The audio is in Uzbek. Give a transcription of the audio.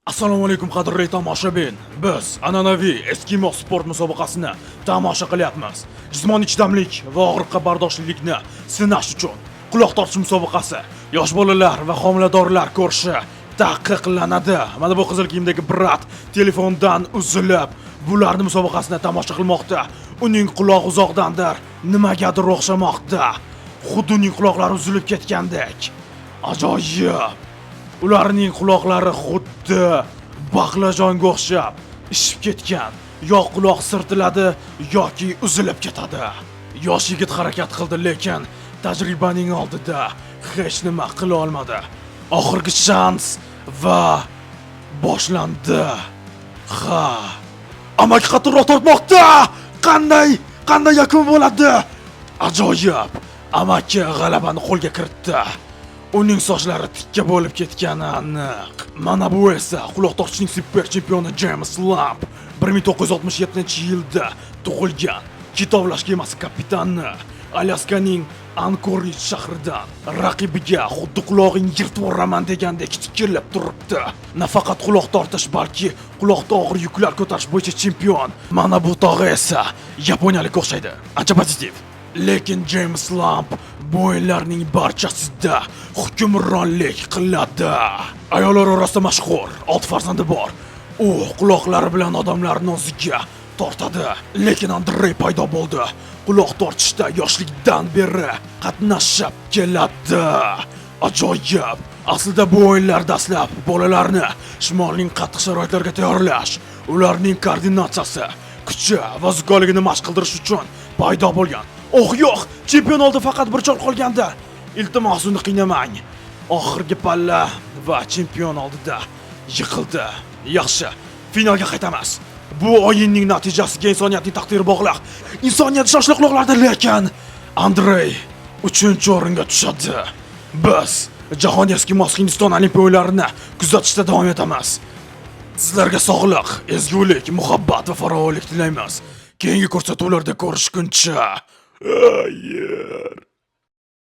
Assalomu alaykum qadrli tomoshabin. Biz an'anaviy Eskimo sport musobaqasini tomosha qilyapmiz. Jismoniy chidamlik va og'riqqa bardoshlilikni sinash uchun quloq tortish musobaqasi yosh bolalar va homiladorlar ko'rishi taqiqlanadi. Mana bu qizil kiyimdagi brat telefondan uzilib, bularni musobaqasini tomosha qilmoqda. Uning qulog'i uzoqdandir nimagadir o'xshamoqda. Xuddi uning quloqlari uzilib ketgandek. Ajoyib. Ularning quloqlari xuddi baqlajonga o'xshab ishib ketgan. Yo quloq sirtiladi yoki uzilib ketadi. Yosh yigit harakat qildi, lekin tajribaning oldida hech nima qila olmadi. Oxirgi shans va boshlandi. Ha. Amaki qattiqroq tortmoqda. Qanday yakun bo'ladi? Ajoyib. Amaki g'alabani qo'lga kiritdi. Uning sochlari tikka bo'lib ketgani aniq. Mana bu esa quloq tortishning super chempioni James Lamb 1967-yilda tug'ilgan kitovlash kemasi kapitani. Alyaskaning Anchorage shahridan raqibiga xuddi qulog'ing yirtib o'raman degandek tikilib turibdi. Nafaqat quloq tortish, balki quloqda og'ir yuklar ko'tarish bo'yicha chempion. Mana bu tog'i esa yaponiyalik o'xshaydi. Ancha pozitiv. Lekin James Lamb bo'yinlarning barchasida hukmronlik qiladi. Ayollar orasida mashhur, 6 farzandi bor. U quloqlari bilan odamlarning o'ziga tortadi. Lekin Andrey paydo bo'ldi. Quloq tortishda yoshlikdan beri qatnashib keladi. Ajoyib. Aslida bu o'yinlar dastlab bolalarni shimolning qattiq sharoitlarga tayyorlash, ularning koordinatsiyasi, kuchi va zukkoligini mashq qildirish uchun paydo bo'lgan. Oh yo'q, chempion oldi faqat bir chol qolganda. Iltimos uni qiynamang. Oxirgi palla va chempion oldida yiqildi. Yaxshi, finalga qaytamiz. Bu o'yinning natijasiga insoniyatning taqdiri bog'liq. Insoniyat shoshli quloqlarda, lekin Andrey 3-o'ringa tushadi. Biz Jahon Eskimo Hindiston Olimpiya o'yinlarini kuzatishda davom etamiz. Sizlarga sog'lik, ezgulik, muhabbat va farovonlik tilaymiz. Keyingi ko'rsatuvlarda ko'rishguncha. Hayır.